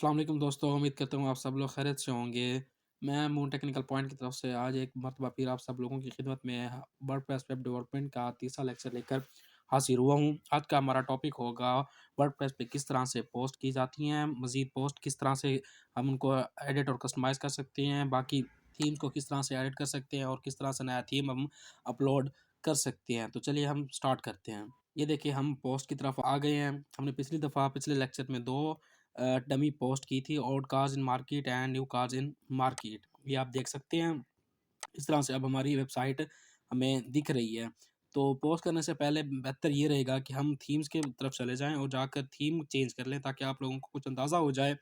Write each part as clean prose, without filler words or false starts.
अस्सलाम वालेकुम दोस्तों, उम्मीद करता हूँ आप सब लोग खैरियत से होंगे। मैं मून टेक्निकल पॉइंट की तरफ से आज एक मर्तबा फिर आप सब लोगों की खिदमत में वर्डप्रेस वेब डेवलपमेंट का तीसरा लेक्चर लेकर हाज़िर हुआ हूँ। आज का हमारा टॉपिक होगा वर्डप्रेस पे किस तरह से पोस्ट की जाती हैं, मज़ीद पोस्ट किस तरह से हम उनको एडिट और कस्टमाइज़ कर सकते हैं, बाकी थीम्स को किस तरह से एडिट कर सकते हैं और किस तरह से नया थीम हम अपलोड कर सकते हैं। तो चलिए हम स्टार्ट करते हैं। ये देखिए हम पोस्ट की तरफ आ गए हैं। हमने पिछली दफ़ा पिछले लेक्चर में 2 डमी पोस्ट की थी, old cars in market and new cars in market. ये आप देख सकते हैं। इस तरह से अब हमारी वेबसाइट हमें दिख रही है। तो पोस्ट करने से पहले बेहतर ये रहेगा कि हम थीम्स के तरफ चले जाएँ और जाकर थीम चेंज कर लें, ताकि आप लोगों को कुछ अंदाज़ा हो जाए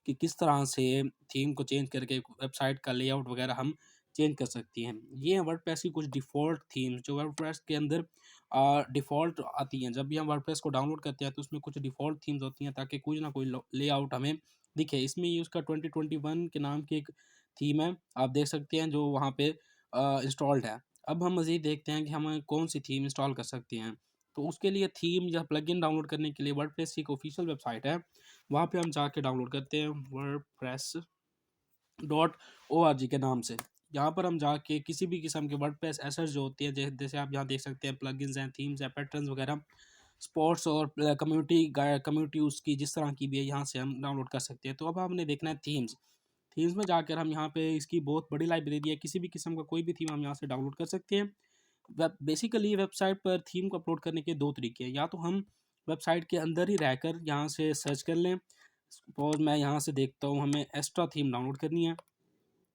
कि किस तरह से थीम को चेंज करके वेबसाइट का लेआउट वगैरह हम चेंज कर सकती हैं। ये हैं वर्डप्रेस की कुछ डिफ़ॉल्ट थीम्स जो वर्डप्रेस के अंदर डिफ़ॉल्ट आती हैं। जब भी हम वर्डप्रेस को डाउनलोड करते हैं तो उसमें कुछ डिफ़ॉल्ट थीम्स होती हैं, ताकि कुछ ना कोई लेआउट हमें दिखे। इसमें ये उसका 2021 के नाम की एक थीम है, आप देख सकते हैं, जो वहाँ पे इंस्टॉल्ड है। अब हम मज़ीद देखते हैं कि हम कौन-सी थीम इंस्टॉल कर सकते हैं। तो उसके लिए थीम या प्लगइन डाउनलोड करने के लिए वर्डप्रेस की एक ऑफ़िशियल वेबसाइट है, वहाँ पे हम जाके डाउनलोड करते हैं वर्डप्रेस .org के नाम से। यहाँ पर हम जाके किसी भी किस्म के वर्डप्रेस एसेट्स जो होती हैं, जैसे आप यहाँ देख सकते हैं, प्लगइन्स हैं, थीम्स हैं, पैटर्न्स वगैरह, स्पोर्ट्स और कम्युनिटी उसकी जिस तरह की भी है, यहाँ से हम डाउनलोड कर सकते हैं। तो अब हमने देखना है थीम्स। थीम्स में जाकर हम यहाँ पे इसकी बहुत बड़ी लाइब्रेरी है, किसी भी किस्म का कोई भी थीम हम यहाँ से डाउनलोड कर सकते हैं। बेसिकली वेबसाइट पर थीम को अपलोड करने के 2 तरीके हैं। या तो हम वेबसाइट के अंदर ही रहकर यहाँ से सर्च कर लें। सपोज़ मैं यहाँ से देखता हूँ, हमें एक्स्ट्रा थीम डाउनलोड करनी है,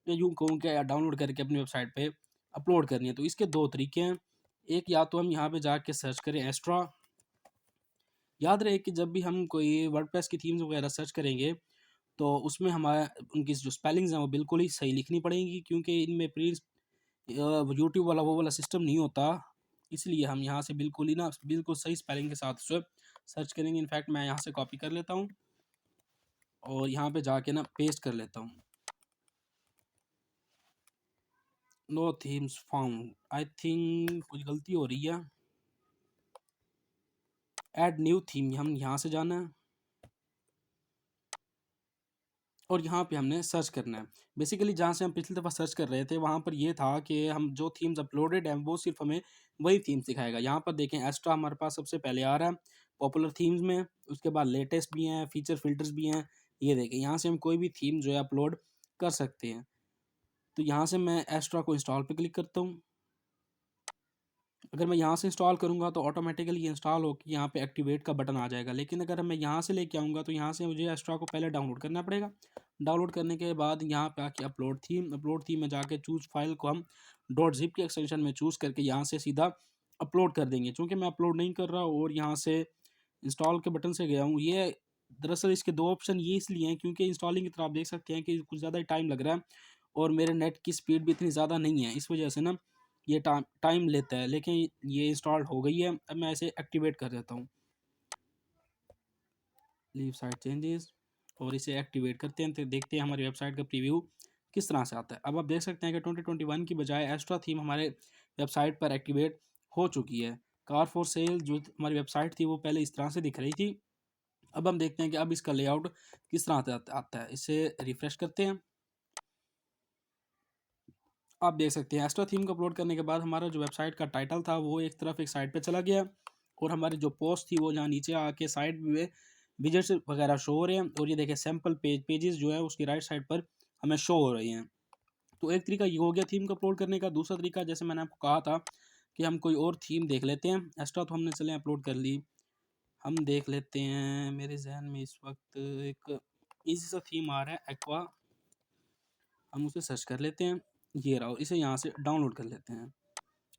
या यूँ कहूँ कि डाउनलोड करके अपनी वेबसाइट पे अपलोड करनी है। तो इसके 2 तरीके हैं। एक, या तो हम यहाँ पे जाके सर्च करें एक्स्ट्रा। याद रहे कि जब भी हम कोई वर्डप्रेस की थीम्स वगैरह सर्च करेंगे, तो उसमें हमारा उनकी जो स्पेलिंग्स हैं वो बिल्कुल ही सही लिखनी पड़ेंगी, क्योंकि इनमें यूट्यूब वाला वो वाला सिस्टम नहीं होता। इसलिए हम यहाँ से बिल्कुल ही ना बिल्कुल सही स्पेलिंग के साथ उसे सर्च करेंगे। इनफैक्ट मैं यहाँ से कॉपी कर लेता हूँ और यहाँ पे जाके ना पेस्ट कर लेता हूँ। No themes found, I think कुछ गलती हो रही है। ऐड न्यू थीम, हम यहाँ से जाना है और यहाँ पे हमने सर्च करना है। बेसिकली जहाँ से हम पिछली दफ़ा सर्च कर रहे थे, वहाँ पर ये था कि हम जो थीम्स अपलोडेड हैं वो सिर्फ़ हमें वही थीम्स दिखाएगा। यहाँ पर देखें, एक्स्ट्रा हमारे पास सबसे पहले आ रहा है पॉपुलर थीम्स में, उसके बाद लेटेस्ट भी हैं, फीचर फ़िल्टर्स भी हैं। ये देखें, यहाँ से हम कोई भी थीम जो है अपलोड कर सकते हैं। तो यहाँ से मैं एक्स्ट्रा को इंस्टॉल पे क्लिक करता हूँ। अगर मैं यहाँ से इंस्टॉल करूँगा तो ऑटोमेटिकली ये इंस्टॉल होके यहाँ पे एक्टिवेट का बटन आ जाएगा। लेकिन अगर मैं यहाँ से लेके आऊँगा तो यहाँ से मुझे एक्स्ट्रा को पहले डाउनलोड करना पड़ेगा। डाउनलोड करने के बाद यहाँ पे आके अपलोड थीम में जाके चूज़ फाइल को हम .zip के एक्सटेंशन में चूज़ करके यहाँ से सीधा अपलोड कर देंगे। चूँकि मैं अपलोड नहीं कर रहा और यहाँ से इंस्टॉल के बटन से गया हूँ, ये दरअसल इसके 2 ऑप्शन ये इसलिए हैं क्योंकि इंस्टॉलिंग की तरह आप देख सकते हैं कि कुछ ज़्यादा ही टाइम लग रहा है और मेरे नेट की स्पीड भी इतनी ज़्यादा नहीं है। इस वजह से ना ये टाइम लेता है, लेकिन ये इंस्टॉल्ड हो गई है। अब मैं इसे एक्टिवेट कर देता हूँ, लीव साइट चेंजेस, और इसे एक्टिवेट करते हैं तो देखते हैं हमारी वेबसाइट का प्रीव्यू किस तरह से आता है। अब आप देख सकते हैं कि 2021 की बजाय एक्स्ट्रा थीम हमारे वेबसाइट पर एक्टिवेट हो चुकी है। कार फॉर सेल जो हमारी वेबसाइट थी वो पहले इस तरह से दिख रही थी। अब हम देखते हैं कि अब इसका लेआउट किस तरह से आता है। इसे रिफ्रेश करते हैं। आप देख सकते हैं एक्स्ट्रा थीम को अपलोड करने के बाद हमारा जो वेबसाइट का टाइटल था वो एक तरफ एक साइड पे चला गया, और हमारी जो पोस्ट थी वो यहाँ नीचे आके साइड में विजेट्स वगैरह शो हो रहे हैं। और ये देखें, सैम्पल पेजेस जो है उसकी राइट साइड पर हमें शो हो रही हैं। तो एक तरीका ये हो गया थीम को अपलोड करने का। दूसरा तरीका, जैसे मैंने आपको कहा था कि हम कोई और थीम देख लेते हैं। एक्स्ट्रा तो हमने चले अपलोड कर ली, हम देख लेते हैं। मेरे जहन में इस वक्त एक इजी सा थीम आ रहा है, एक्वा। हम उसे सर्च कर लेते हैं, ये रहा, और इसे यहाँ से डाउनलोड कर लेते हैं।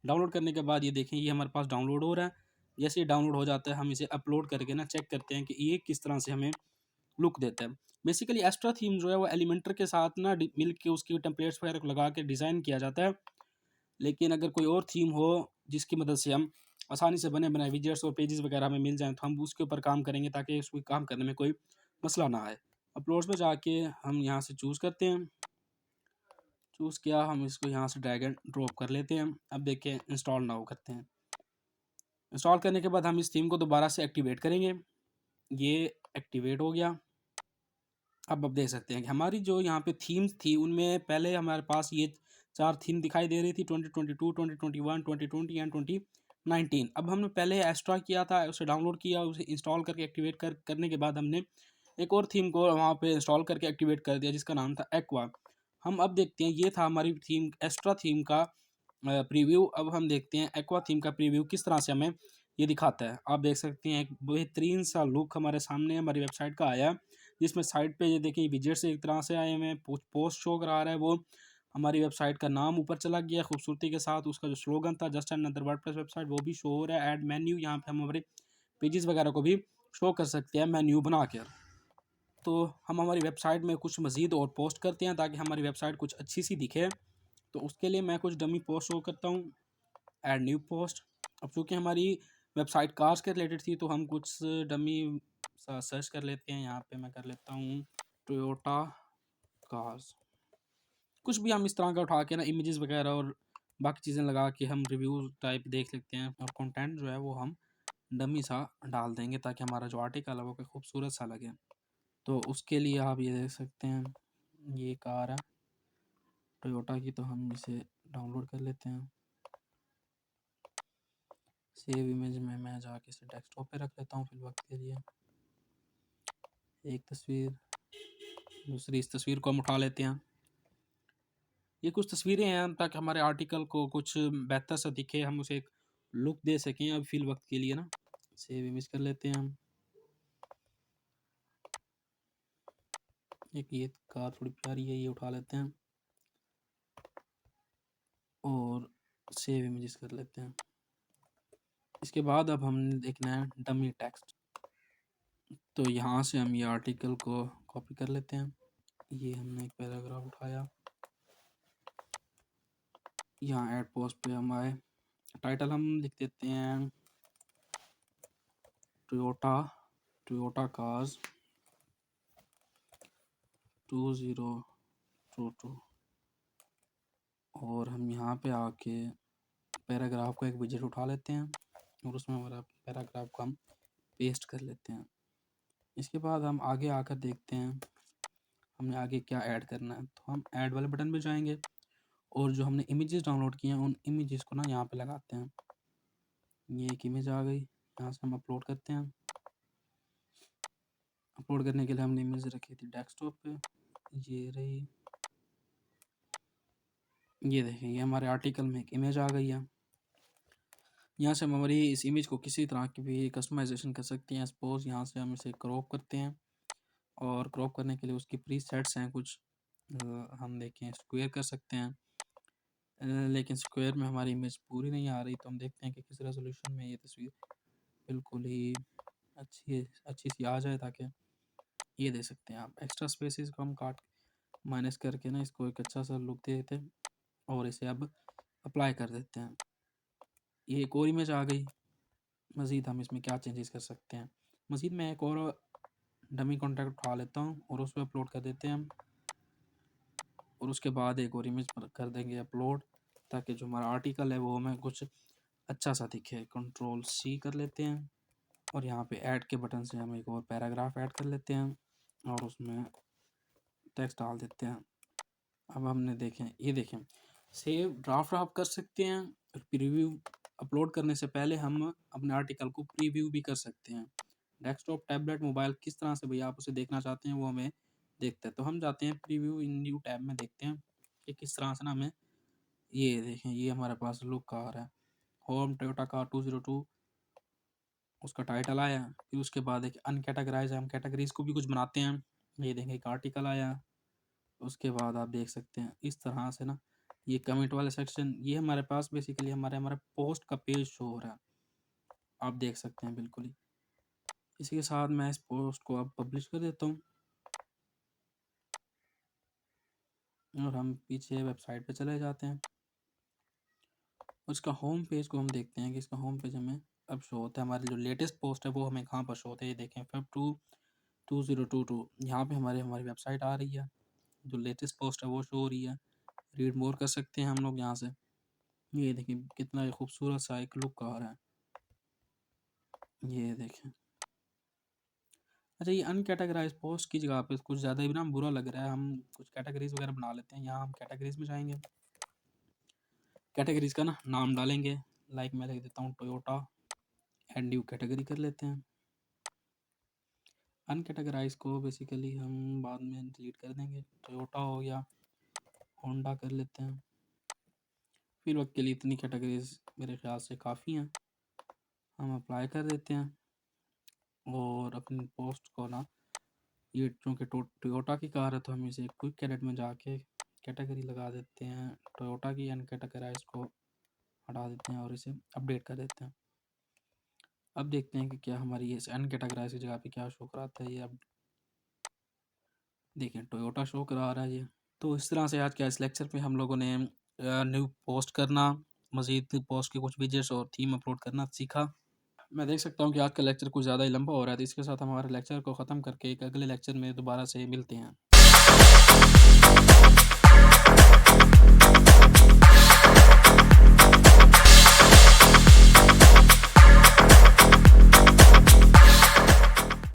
डाउनलोड करने के बाद ये देखें, ये हमारे पास डाउनलोड हो रहा है। जैसे ये डाउनलोड हो जाता है, हम इसे अपलोड करके ना चेक करते हैं कि ये किस तरह से हमें लुक देता है। बेसिकली एक्स्ट्रा थीम जो है वो एलिमेंटर के साथ ना मिल के उसकी टेम्पलेट्स वगैरह को लगा के डिज़ाइन किया जाता है। लेकिन अगर कोई और थीम हो जिसकी मदद से हम आसानी से बने बनाए विजेट्स और पेजेस वगैरह हमें मिल जाएँ, तो हम उसके ऊपर काम करेंगे, ताकि उसको काम करने में कोई मसला ना आए। अपलोड्स में जाके हम यहाँ से चूज़ करते हैं। चूज़ किया, हम इसको यहाँ से ड्रैग एंड ड्रॉप कर लेते हैं। अब देखें, इंस्टॉल नाउ करते हैं। इंस्टॉल करने के बाद हम इस थीम को दोबारा से एक्टिवेट करेंगे। ये एक्टिवेट हो गया। अब आप देख सकते हैं कि हमारी जो यहाँ पे थीम्स थी उनमें पहले हमारे पास ये 4 थीम दिखाई दे रही थी 2022, 2021, 2020 एंड 2019। अब हमने पहले एक्स्ट्रा किया था, उसे डाउनलोड किया, उसे इंस्टॉल करके एक्टिवेट करने के बाद हमने एक और थीम को वहाँ पे इंस्टॉल करके एक्टिवेट कर दिया जिसका नाम था एक्वा। हम अब देखते हैं, ये था हमारी थीम एक्स्ट्रा थीम का प्रीव्यू। अब हम देखते हैं एक्वा थीम का प्रीव्यू किस तरह से हमें ये दिखाता है। आप देख सकते हैं एक बेहतरीन सा लुक हमारे सामने हमारी वेबसाइट का आया, जिसमें साइड पे ये देखिए विजेट्स एक तरह से आए हुए हैं, पोस्ट शो करा रहा है, वो हमारी वेबसाइट का नाम ऊपर चला गया खूबसूरती के साथ, उसका जो स्लोगन था जस्ट अनदर वर्डप्रेस वेबसाइट वो भी शो हो रहा है। ऐड मेन्यू, यहाँ पे हम हमारे पेजेस वगैरह को भी शो कर सकते हैं मेन्यू बना कर। तो हम हमारी वेबसाइट में कुछ मज़ीद और पोस्ट करते हैं ताकि हमारी वेबसाइट कुछ अच्छी सी दिखे। तो उसके लिए मैं कुछ डमी पोस्ट शो करता हूँ, ऐड न्यू पोस्ट। अब चूँकि हमारी वेबसाइट कार्स के रिलेटेड थी तो हम कुछ डमी सर्च कर लेते हैं। यहाँ पे मैं कर लेता हूँ टोयोटा कार्स। कुछ भी हम इस तरह का उठा के ना इमेजेस वगैरह और बाकी चीज़ें लगा के हम रिव्यू टाइप देख सकते हैं, और कंटेंट जो है वो हम डमी सा डाल देंगे ताकि हमारा जो आर्टिकल है वो खूबसूरत सा लगे। तो उसके लिए आप ये देख सकते हैं, ये कार है टोयोटा की, तो हम इसे डाउनलोड कर लेते हैं। सेव इमेज में मैं जाके इसे डेस्कटॉप पे रख लेता हूँ फिल वक्त के लिए। एक तस्वीर, दूसरी इस तस्वीर को हम उठा लेते हैं। ये कुछ तस्वीरें हैं ताकि हमारे आर्टिकल को कुछ बेहतर सा दिखे, हम उसे एक लुक दे सकें अब फिल वक्त के लिए ना। सेव इमेज कर लेते हैं हम। एक ये कार थोड़ी प्यारी है, ये उठा लेते हैं और सेव इमेजेस कर लेते हैं। इसके बाद अब हमने देखना है डमी टेक्स्ट। तो यहाँ से हम ये आर्टिकल को कॉपी कर लेते हैं। ये हमने एक पैराग्राफ उठाया, यहाँ ऐड पोस्ट पे हम आए, टाइटल हम लिख देते हैं टोयोटा कार्स 2022। और हम यहाँ पे आके पैराग्राफ को एक विजेट उठा लेते हैं और उसमें हमारा पैराग्राफ को हम पेस्ट कर लेते हैं। इसके बाद हम आगे आकर देखते हैं हमने आगे क्या ऐड करना है। तो हम ऐड वाले बटन पे जाएंगे और जो हमने इमेजेस डाउनलोड किए हैं उन इमेजेस को ना यहाँ पे लगाते हैं। ये एक इमेज आ गई, यहाँ से हम अपलोड करते हैं। अपलोड करने के लिए हमने इमेज रखी थी डेस्कटॉप पे, ये रही। ये देखें, ये हमारे आर्टिकल में एक इमेज आ गई है। यहाँ से हम हमारी इस इमेज को किसी तरह की भी कस्टमाइजेशन कर सकते हैं। सपोज यहाँ से हम इसे क्रॉप करते हैं, और क्रॉप करने के लिए उसकी प्री सेट्स हैं कुछ। हम देखें स्क्वायर कर सकते हैं, लेकिन स्क्वायर में हमारी इमेज पूरी नहीं आ रही, तो हम देखते हैं कि किस रेजोल्यूशन में ये तस्वीर बिल्कुल ही अच्छी सी आ जाए, ताकि ये दे सकते हैं आप। एक्स्ट्रा स्पेसिस को हम काट माइनस करके ना इसको एक अच्छा सा लुक दे देते हैं और इसे अब अप्लाई कर देते हैं। ये एक और इमेज आ गई। मज़ीद हम इसमें क्या चेंजेस कर सकते हैं, मज़ीद मैं एक और डमी कॉन्टैक्ट उठा लेता हूँ और उस पर अपलोड कर देते हैं हम। और उसके बाद एक और इमेज कर देंगे अपलोड, ताकि जो हमारा आर्टिकल है वो हमें कुछ अच्छा सा दिखे। Ctrl+C कर लेते हैं और यहाँ पे ऐड के बटन से हम एक और पैराग्राफ ऐड कर लेते हैं और उसमें टेक्स्ट डाल देते हैं। अब हमने देखें, ये देखें सेव ड्राफ्ट आप कर सकते हैं। प्रीव्यू अपलोड करने से पहले हम अपने आर्टिकल को प्रीव्यू भी कर सकते हैं। डेस्कटॉप, टैबलेट, मोबाइल, किस तरह से भैया आप उसे देखना चाहते हैं वो हमें देखते हैं। तो हम जाते हैं प्रीव्यू इन न्यू टैब में, देखते हैं कि किस तरह से ना हमें ये देखें, ये हमारे पास लुक आ रहा है। होम टोयोटा कार 202 उसका टाइटल आया। फिर उसके बाद एक अनकैटेगराइज है, हम कैटेगरीज को भी कुछ बनाते हैं। ये देखें एक आर्टिकल आया। उसके बाद आप देख सकते हैं इस तरह से ना, ये कमेंट वाले सेक्शन, ये हमारे पास बेसिकली हमारे पोस्ट का पेज शो हो रहा है, आप देख सकते हैं बिल्कुल ही। इसी के साथ मैं इस पोस्ट को अब पब्लिश कर देता हूँ और हम पीछे वेबसाइट पे चले जाते हैं। उसका होम पेज को हम देखते हैं कि इसका होम पेज हमें अब शो होता है। हमारी जो लेटेस्ट पोस्ट है वो हमें कहाँ पर शो होता है, ये देखें Feb 2 2022, यहाँ पे हमारी वेबसाइट आ रही है। जो लेटेस्ट पोस्ट है वो शो हो रही है। रीड मोर कर सकते हैं हम लोग यहाँ से। ये देखिए कितना खूबसूरत सा एक लुक आ रहा है, ये देखें। अच्छा, ये अनकैटेगराइज़ पोस्ट की जगह पे कुछ ज़्यादा ही ना बुरा लग रहा है, हम कुछ कैटेगरीज़ वगैरह बना लेते हैं। यहाँ हम कैटेगरीज़ में जाएँगे, कैटेगरीज़ का ना नाम डालेंगे, लाइक मैं लिख देता हूँ टोयोटा एंड न्यू कैटेगरी कर लेते हैं। अनकैटेगराइज़ को बेसिकली हम बाद में डिलीट कर देंगे, टोयोटा हो गया, होंडा कर लेते हैं। फिर वक्त के लिए इतनी कैटेगरीज़ मेरे ख्याल से काफ़ी हैं, हम अप्लाई कर देते हैं और अपनी पोस्ट को ना, ये चूँकि टोयोटा की कार है तो हम इसे क्विक एडिट में जाके कैटेगरी लगा देते हैं, टोयोटा की अनकैटेगराइज़ को हटा देते हैं और इसे अपडेट कर देते हैं। अब देखते हैं कि क्या हमारी ये अनकैटेगराइज़ की जगह पे क्या शो कराता है ये। अब देखें, टोयोटा शो करा रहा है ये। तो इस तरह से आज के इस लेक्चर पे हम लोगों ने न्यू पोस्ट करना, मज़ीद पोस्ट के कुछ विजेट्स और थीम अपलोड करना सीखा। मैं देख सकता हूँ कि आज का लेक्चर कुछ ज़्यादा ही लंबा हो रहा है, तो इसके साथ हम हमारे लेक्चर को ख़त्म करके एक अगले लेक्चर में दोबारा से मिलते हैं।